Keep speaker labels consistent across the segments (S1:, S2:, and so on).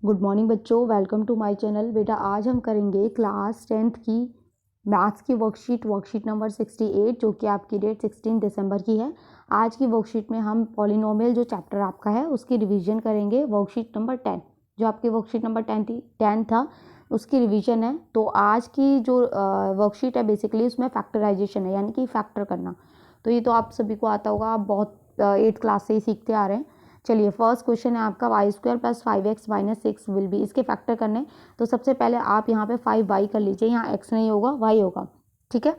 S1: Good morning बच्चों, welcome to my channel. बेटा आज हम करेंगे क्लास 10th की मैथ्स की वर्कशीट नंबर 68 जो कि आपकी डेट 16 दिसंबर की है। आज की वर्कशीट में हम पॉलिनोमियल जो चैप्टर आपका है उसकी रिवीजन करेंगे। वर्कशीट नंबर 10 जो आपकी वर्कशीट नंबर 10 था उसकी रिवीजन है। तो आज की जो वर्कशीट है बेसिकली उसमें फैक्टराइजेशन है, यानी कि फैक्टर करना। तो ये तो आप सभी को आता होगा, आप बहुत 8th क्लास से ही सीखते आ रहे हैं। चलिए फर्स्ट क्वेश्चन है आपका y² + 5x - 6 विल बी, इसके फैक्टर करने। तो सबसे पहले आप यहाँ पे 5y कर लीजिए, यहाँ x नहीं होगा y होगा, ठीक है।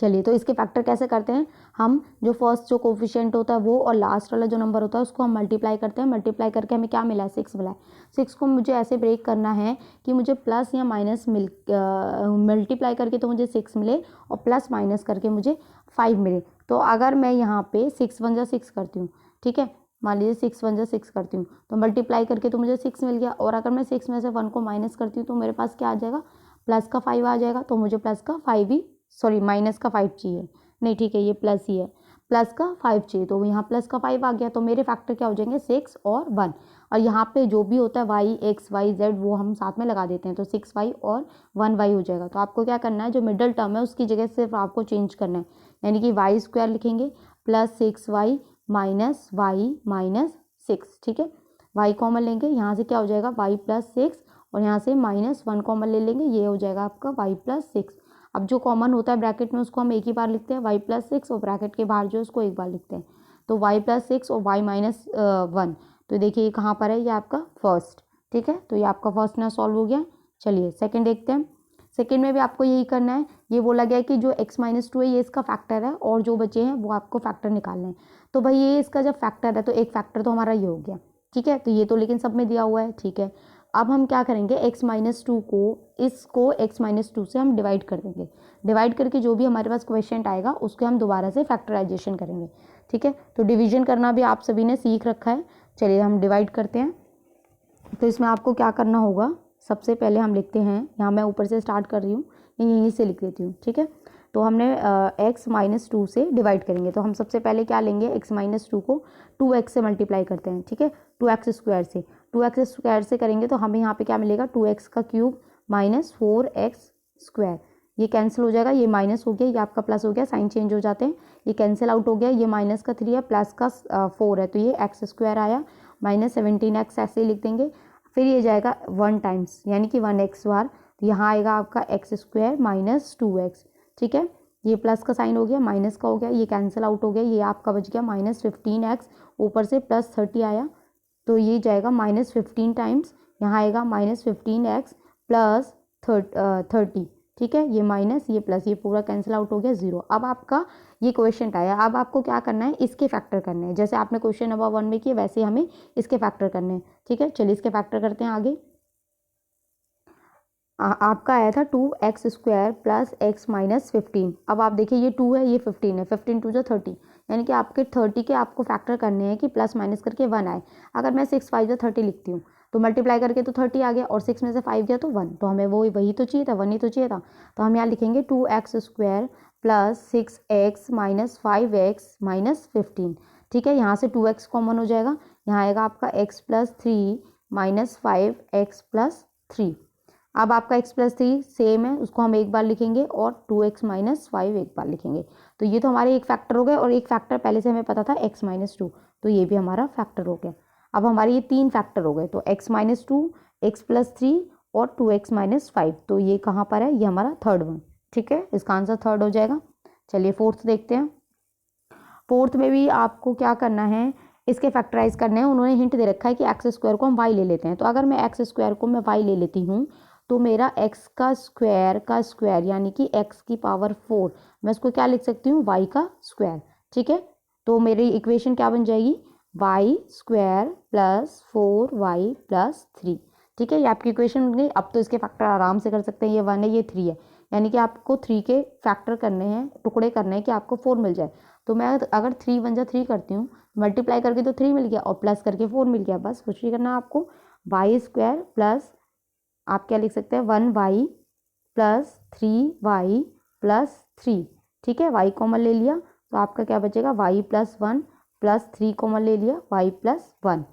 S1: चलिए तो इसके फैक्टर कैसे करते हैं हम, जो फर्स्ट जो कोफिशिएंट होता है वो और लास्ट वाला जो नंबर होता है उसको हम मल्टीप्लाई करते हैं। मल्टीप्लाई करके हमें क्या मिला है, 6 मिला है। 6 को मुझे ऐसे ब्रेक करना है कि मुझे प्लस या माइनस मल्टीप्लाई करके तो मुझे 6 मिले और प्लस माइनस करके मुझे 5 मिले। तो अगर मैं यहाँ पे 6 × 6 करती हूँ, ठीक है, मान लीजिए 6 × 6 करती हूँ तो मल्टीप्लाई करके तो मुझे 6 मिल गया, और अगर मैं 6 में से 1 को माइनस करती हूँ तो मेरे पास क्या आ जाएगा, प्लस का 5 आ जाएगा। तो मुझे प्लस का 5 ही, सॉरी माइनस का 5 चाहिए, नहीं ठीक है ये प्लस ही है, प्लस का 5 चाहिए। तो यहाँ प्लस का 5 आ गया, तो मेरे फैक्टर क्या हो जाएंगे, 6 और 1। और यहाँ पे जो भी होता है y x y z वो हम साथ में लगा देते हैं, तो 6y और 1y हो जाएगा। तो आपको क्या करना है, जो मिडल टर्म है उसकी जगह सिर्फ आपको चेंज करना है, यानी कि y² लिखेंगे plus 6y minus y minus 6, ठीक है। y कॉमन लेंगे, यहाँ से क्या हो जाएगा y + 6 और यहाँ से -1 कॉमन ले लेंगे, ये हो जाएगा आपका y + 6। अब जो कॉमन होता है ब्रैकेट में उसको हम एक ही बार लिखते हैं, y + 6, और ब्रैकेट के बाहर जो है उसको एक बार लिखते हैं। तो y + 6 और y - 1, तो देखिए ये कहाँ पर है, ये आपका फर्स्ट, ठीक है। तो ये आपका फर्स्ट ना सॉल्व हो गया। चलिए सेकंड देखते हैं। सेकंड में भी आपको यही करना है। ये बोला गया है कि जो x - 2 है ये इसका फैक्टर है और जो बचे हैं वो आपको फैक्टर निकालने हैं। तो भाई ये इसका जब फैक्टर है तो एक फैक्टर तो हमारा ये हो गया, ठीक है। तो ये तो लेकिन सब में दिया हुआ है, ठीक है। अब हम क्या करेंगे, x - 2 को, इसको x - 2 से हम डिवाइड कर देंगे। डिवाइड करके जो भी हमारे पास क्वेश्चन आएगा उसको हम दोबारा से फैक्टराइजेशन करेंगे, ठीक है। तो डिवीजन करना भी आप सभी ने सीख रखा है। चलिए हम डिवाइड करते हैं। तो इसमें आपको क्या करना होगा, सबसे पहले हम लिखते हैं, यहाँ मैं ऊपर से स्टार्ट कर रही हूँ, यहीं से लिख देती हूँ, ठीक है। तो हमने x - 2 से डिवाइड करेंगे, तो हम सबसे पहले क्या लेंगे, x - 2 को 2x से मल्टीप्लाई करते हैं, ठीक है, 2x² से। 2x² से करेंगे तो हमें यहाँ पे क्या मिलेगा, 2x³ - 4x²। ये कैंसिल हो जाएगा, ये माइनस हो गया, ये आपका प्लस हो गया, साइन चेंज हो जाते हैं, ये कैंसिल आउट हो गया। ये माइनस का 3 है, प्लस का 4 है, तो ये x² आया, -17x ऐसे ही लिख देंगे। फिर ये जाएगा 1 टाइम्स, यानी कि 1x बार, तो यहाँ आएगा आपका x² - 2x, ठीक है। ये प्लस का साइन हो गया, माइनस का हो गया, ये कैंसिल आउट हो गया, ये आपका बच गया -15x, ऊपर से +30 आया, तो ये जाएगा -15 टाइम्स, यहाँ आएगा -15x + 30, ठीक है। ये माइनस, ये प्लस, ये पूरा कैंसिल आउट हो गया, 0। अब आपका ये क्वेश्चन आया, अब आपको क्या करना है, इसके फैक्टर करने हैं। जैसे आपने क्वेश्चन नंबर 1 में किए वैसे हमें इसके फैक्टर करने हैं, ठीक है। चलिए इसके फैक्टर करते हैं आगे। आपका आया था 2x² + x - 15। अब आप देखिए ये 2 है, ये 15 है, 15 2 = 30, यानी कि आपके 30 के आपको फैक्टर करने हैं कि प्लस माइनस करके 1 आए। अगर मैं 6 5 30 लिखती हूँ तो मल्टीप्लाई करके तो 30 आ गया, और 6 में से 5 गया तो 1, तो हमें वही तो चाहिए था, 1 ही तो चाहिए था। तो हम यहाँ लिखेंगे 2x² + 6x - 5x - 15, ठीक है। यहाँ से 2x कॉमन हो जाएगा, यहाँ आएगा आपका x + 3 - 5x + 3। अब आपका x + 3 सेम है, उसको हम एक बार लिखेंगे, और 2x - 5 एक बार लिखेंगे। तो ये तो हमारे एक फैक्टर हो गए, और एक फैक्टर पहले से हमें पता था x - 2, तो ये भी हमारा फैक्टर हो गया। अब हमारे ये 3 फैक्टर हो गए, तो x - 2, x + 3 और 2x - 5, तो ये कहाँ पर है, ये हमारा थर्ड वन, ठीक है, इसका आंसर थर्ड हो जाएगा। चलिए फोर्थ देखते हैं। फोर्थ में भी आपको क्या करना है, इसके फैक्टराइज करने हैं। उन्होंने हिंट दे रखा है कि x² को हम y ले लेते हैं, तो अगर मैं x² को मैं y ले लेती हूँ तो मेरा x का स्क्वायर यानी कि x की पावर 4, मैं इसको क्या लिख सकती हूँ, y का स्क्वायर, ठीक है। तो मेरी इक्वेशन क्या बन जाएगी, y² + 4y + 3, ठीक है, ये आपकी इक्वेशन बन गई। अब तो इसके फैक्टर आराम से कर सकते हैं, ये 1 है, ये 3 है, यानी कि आपको 3 के फैक्टर करने हैं, टुकड़े करने हैं कि आपको 4 मिल जाए। तो मैं अगर 3 × 3 करती हूँ, मल्टीप्लाई करके तो 3 मिल गया, और प्लस करके 4 मिल गया, बस कुछ नहीं करना आपको। y² प्लस, आप क्या लिख सकते हैं, 1y + 3y + 3, ठीक है। y कॉमन ले लिया तो आपका क्या बचेगा, y + 1 + 3 कॉमन ले लिया, y + 1,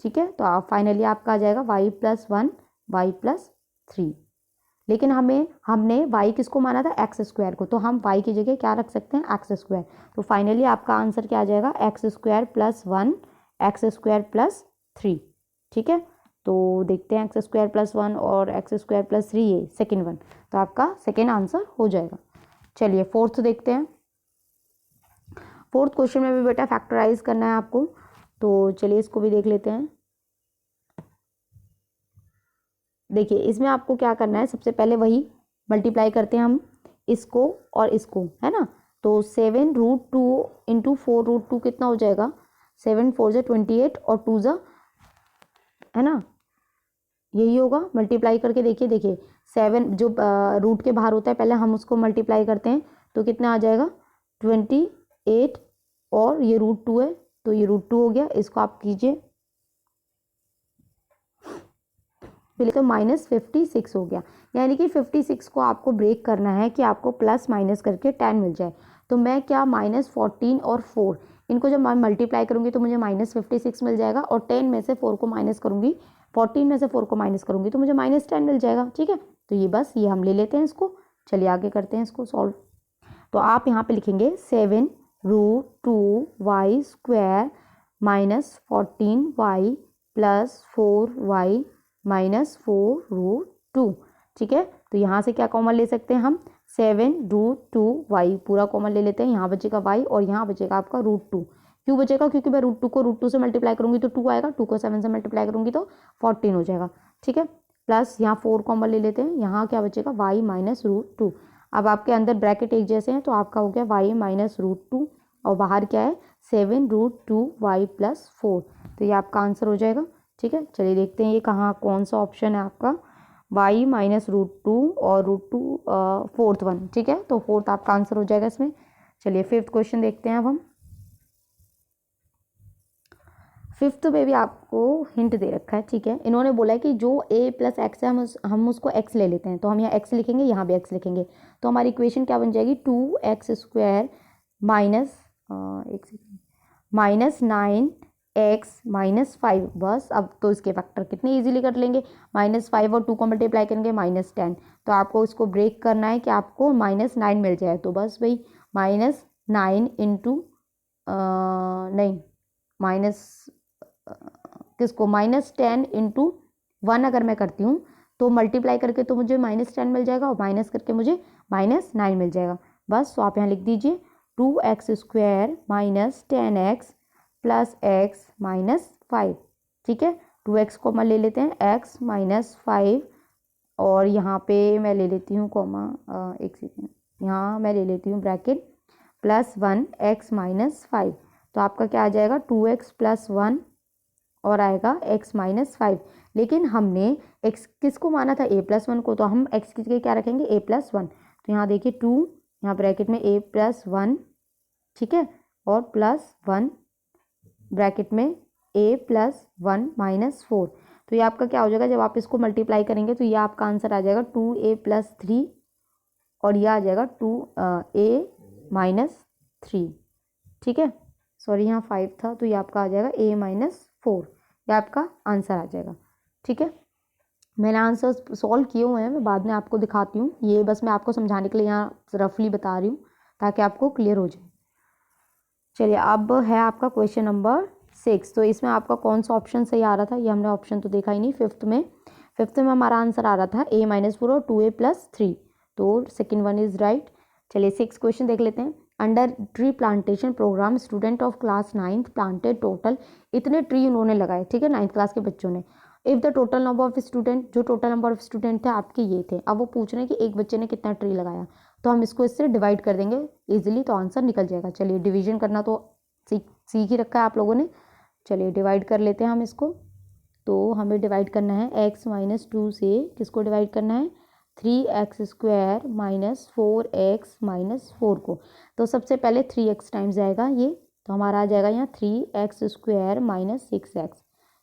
S1: ठीक है। तो आप फाइनली आपका आ जाएगा y+1 y+3। लेकिन हमने y किसको माना था, एक्स स्क्वायर को, तो हम y की जगह क्या रख सकते हैं, एक्स स्क्वायर। तो फाइनली आपका आंसर क्या आ जाएगा, x² + 1 x²+3। ठीक है। तो देखते हैं x² + 1 और x² + 3, ये सेकेंड वन, तो आपका सेकेंड आंसर हो जाएगा। चलिए फोर्थ देखते हैं। फोर्थ क्वेश्चन में भी बेटा फैक्टराइज करना है आपको, तो चलिए इसको भी देख लेते हैं। देखिए इसमें आपको क्या करना है, सबसे पहले वही मल्टीप्लाई करते हैं हम इसको और इसको, है ना। तो 7√2 × 4√2 कितना हो जाएगा, 7 4 = 28 और 2 ज़ा, है ना, यही होगा। मल्टीप्लाई करके देखिए 7 जो रूट के बाहर होता है पहले हम उसको मल्टीप्लाई करते हैं, तो कितना आ जाएगा 28, और ये √2 है तो ये √2 हो गया। इसको आप कीजिए पहले, तो -56 हो गया। यानी कि 56 को आपको ब्रेक करना है कि आपको प्लस माइनस करके 10 मिल जाए। तो मैं क्या, -14 और 4 इनको जब मैं मल्टीप्लाई करूंगी तो मुझे -56 मिल जाएगा, और 10 में से 4 को माइनस करूंगी, 14 में से 4 को माइनस करूंगी तो मुझे -10 मिल जाएगा। ठीक है। तो ये बस ये हम ले लेते हैं इसको। चलिए आगे करते हैं इसको सॉल्व। तो आप यहाँ पे लिखेंगे 7√2 y² -14y + 4y -4√2। ठीक है। तो यहाँ से क्या कॉमन ले सकते हैं हम, 7√2y पूरा कॉमन ले लेते हैं, यहाँ बचेगा y और यहाँ बचेगा आपका √2। क्यों बचेगा, क्योंकि मैं √2 को √2 से मल्टीप्लाई करूंगी तो 2 आएगा, 2 को 7 से मल्टीप्लाई करूंगी तो 14 हो जाएगा। ठीक है। प्लस यहाँ 4 कॉमन ले लेते हैं, यहाँ क्या बचेगा y -√2। अब आपके अंदर ब्रैकेट एक जैसे हैं तो आपका हो गया y -√2 और बाहर क्या है 7√2y + 4। तो ये आपका आंसर हो जाएगा। ठीक है। चलिए देखते हैं ये कहाँ कौन सा ऑप्शन है आपका, y -√2 और √2 फोर्थ वन। ठीक है। तो फोर्थ आपका आंसर हो जाएगा इसमें। चलिए फिफ्थ क्वेश्चन देखते हैं अब हम। फिफ्थ में भी आपको हिंट दे रखा है। ठीक है। इन्होंने बोला है कि जो a + x है हम उसको x ले लेते हैं, तो हम यहाँ x लिखेंगे, यहाँ भी x लिखेंगे, तो हमारी इक्वेशन क्या बन जाएगी, 2x² -9x -5। बस अब तो इसके फैक्टर कितने इजीली कर लेंगे, -5 और 2 को मल्टीप्लाई करेंगे -10। तो आपको इसको ब्रेक करना है कि आपको -9 मिल जाए, तो बस भाई -9 इंटू नहीं माइनस किसको, -10 इंटू 1 अगर मैं करती हूँ तो मल्टीप्लाई करके तो मुझे -10 मिल जाएगा और माइनस करके मुझे -9 मिल जाएगा। बस तो आप यहाँ लिख दीजिए 2x² -10x + x -5। ठीक है। 2x कॉमा ले लेते हैं, x -5, और यहाँ पे मैं ले लेती हूँ कॉमा, एक सेकेंड, यहाँ मैं ले लेती हूँ ब्रैकेट +1 x -5। तो आपका क्या आ जाएगा 2x + 1 और आएगा x -5। लेकिन हमने x किसको माना था, a + 1 को, तो हम x की जगह क्या रखेंगे, a + 1। तो यहाँ देखिए 2, यहाँ ब्रैकेट में a + 1, ठीक है, और +1 ब्रैकेट में a + 1 -4। तो ये आपका क्या हो जाएगा, जब आप इसको मल्टीप्लाई करेंगे तो ये आपका आंसर आ जाएगा 2a + 3 और यह आ जाएगा 2a -3। ठीक है। सॉरी यहाँ 5 था, तो ये आपका आ जाएगा a -4। ये आपका आंसर आ जाएगा। ठीक है। मैंने आंसर सॉल्व किए हुए हैं, मैं बाद में आपको दिखाती हूँ, ये बस मैं आपको समझाने के लिए यहाँ रफली बता रही हूँ ताकि आपको क्लियर हो जाए। चलिए अब है आपका क्वेश्चन नंबर 6। तो इसमें आपका कौन सा ऑप्शन सही आ रहा था, ये हमने ऑप्शन तो देखा ही नहीं। फिफ्थ में हमारा आंसर आ रहा था a -4 और 2a + 3, तो सेकेंड वन इज राइट। चलिए 6 क्वेश्चन देख लेते हैं। Under tree plantation programme student of class 9th planted total, इतने ट्री उन्होंने लगाए, ठीक है, 9th क्लास के बच्चों ने। If the total number of student, जो टोटल नंबर ऑफ स्टूडेंट थे आपके ये थे। अब वो पूछ रहे हैं कि एक बच्चे ने कितना ट्री लगाया, तो हम इसको इससे डिवाइड कर देंगे इजीली, तो आंसर निकल जाएगा। चलिए डिवीजन करना तो सीख ही रखा है आप लोगों ने। चलिए डिवाइड कर लेते हैं हम इसको। तो हमें डिवाइड करना है x -2 से किसको डिवाइड करना है, 3x² -4x -4 को। तो सबसे पहले 3x टाइम्स जाएगा ये, तो हमारा आ जाएगा यहाँ 3x² -6x।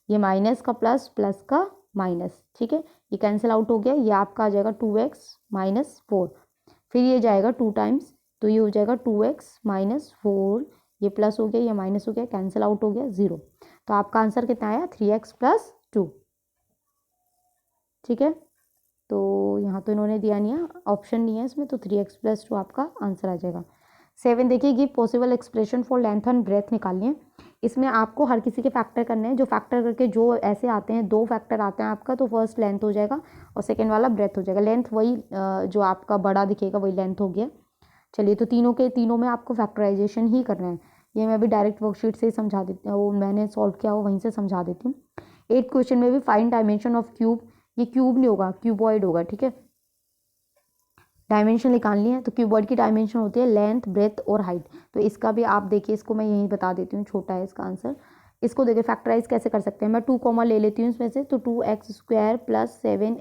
S1: ये माइनस का प्लस, प्लस का माइनस, ठीक है, ये कैंसिल आउट हो गया। ये आपका आ जाएगा 2x -4, फिर ये जाएगा 2 टाइम्स, तो ये हो जाएगा 2x -4, ये प्लस हो गया, ये माइनस हो गया, कैंसिल आउट हो गया 0। तो आपका आंसर कितना आया 3x + 2। ठीक है, तो यहाँ तो इन्होंने दिया नहीं है, ऑप्शन नहीं है इसमें, तो 3x + 2 आपका आंसर आ जाएगा। 7 देखिए, give possible expression for length and breadth निकालनी है। इसमें आपको हर किसी के फैक्टर करने हैं, जो फैक्टर करके जो ऐसे आते हैं, 2 फैक्टर आते हैं आपका, तो फर्स्ट लेंथ हो जाएगा और सेकेंड वाला ब्रेथ हो जाएगा। लेंथ वही जो आपका बड़ा दिखेगा वही लेंथ हो गया। चलिए, तो तीनों के तीनों में आपको फैक्टराइजेशन ही करना है। ये मैं भी डायरेक्ट वर्कशीट से ही समझा देती हूँ, वो मैंने सॉल्व किया वो वहीं से समझा देती हूँ। 8 क्वेश्चन में भी फाइंड डायमेंशन ऑफ क्यूब, ये क्यूब नहीं होगा, क्यूबॉइड होगा। ठीक है, डायमेंशन निकालनी है, तो क्यूबॉइड की डायमेंशन होती है लेंथ, ब्रेथ और हाइट। तो इसका भी आप देखिए, इसको मैं यहीं बता देती हूँ, छोटा है इसका आंसर। इसको देखिए फैक्टराइज कैसे कर सकते हैं, मैं 2 कॉमा ले लेती हूँ इसमें से, तो 2x² + 7x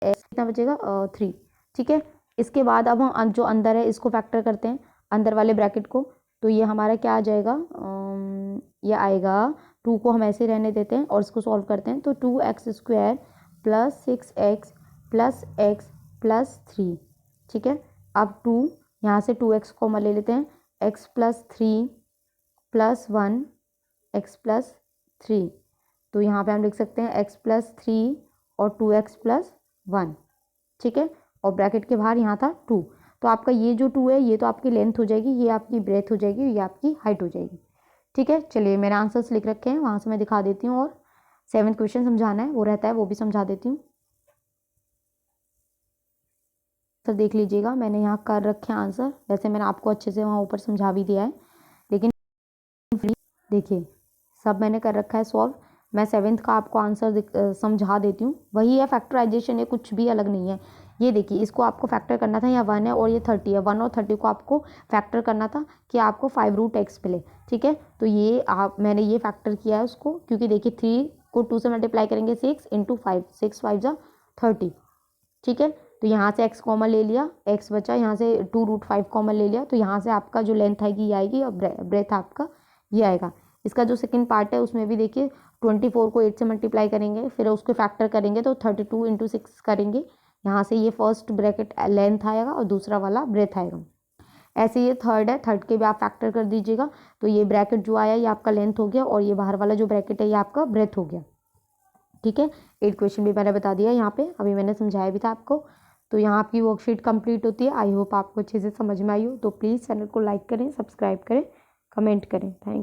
S1: कितना बचेगा 3। ठीक है, इसके बाद अब हम जो अंदर है इसको फैक्टर करते हैं, अंदर वाले ब्रैकेट को। तो ये हमारा क्या आ जाएगा, ये आएगा 2 को हम ऐसे रहने देते हैं और इसको सॉल्व करते हैं, तो 2x² + 6x + x + 3। ठीक है, अब 2 यहाँ से 2x को ले लेते हैं, x + 3 + 1 x + 3। तो यहाँ पे हम लिख सकते हैं x + 3 और 2x + 1। ठीक है, और ब्रैकेट के बाहर यहाँ था 2। तो आपका ये जो 2 है ये तो आपकी लेंथ हो जाएगी, ये आपकी ब्रेथ हो जाएगी, ये आपकी हाइट हो जाएगी। ठीक है, चलिए मैंने आंसर्स लिख रखे हैं, वहाँ से मैं दिखा देती हूँ, और 7th क्वेश्चन समझाना है वो रहता है, वो भी समझा देती हूँ। तो देख लीजिएगा, मैंने यहाँ कर रखे हैं आंसर, वैसे मैंने आपको अच्छे से वहाँ ऊपर समझा भी दिया है, लेकिन देखिए सब मैंने कर रखा है सॉल्व। मैं 7th का आपको आंसर समझा देती हूँ, वही है, फैक्टराइजेशन है, कुछ भी अलग नहीं है। ये देखिए, इसको आपको फैक्टर करना था, यहाँ 1 है और ये 30 है, 1 और 30 को आपको फैक्टर करना था कि आपको 5√x मिले। ठीक है, तो ये मैंने ये फैक्टर किया है उसको, क्योंकि देखिए 3 को 2 से मल्टीप्लाई करेंगे, 6 × 5, 6 5 जा 30। ठीक है, तो यहाँ से x कॉमन ले लिया, x बचा, यहाँ से 2√5 कॉमन ले लिया, तो यहाँ से आपका जो लेंथ आएगी ये आएगी और ब्रेथ आपका ये आएगा। इसका जो सेकंड पार्ट है उसमें भी देखिए 24 को 8 से मल्टीप्लाई करेंगे, फिर उसको फैक्टर करेंगे, तो 32 × 6 करेंगे, यहाँ से ये फर्स्ट ब्रैकेट लेंथ आएगा और दूसरा वाला ब्रेथ आएगा। ऐसे ये थर्ड है, थर्ड के भी आप फैक्टर कर दीजिएगा, तो ये ब्रैकेट जो आया ये आपका लेंथ हो गया और ये बाहर वाला जो ब्रैकेट है ये आपका ब्रेथ हो गया। ठीक है, 8 क्वेश्चन भी मैंने बता दिया यहाँ पे, अभी मैंने समझाया भी था आपको। तो यहाँ आपकी वर्कशीट कंप्लीट होती है। आई होप आपको अच्छे से समझ में आई हो। तो प्लीज़ चैनल को लाइक करें, सब्सक्राइब करें, कमेंट करें। Thank you.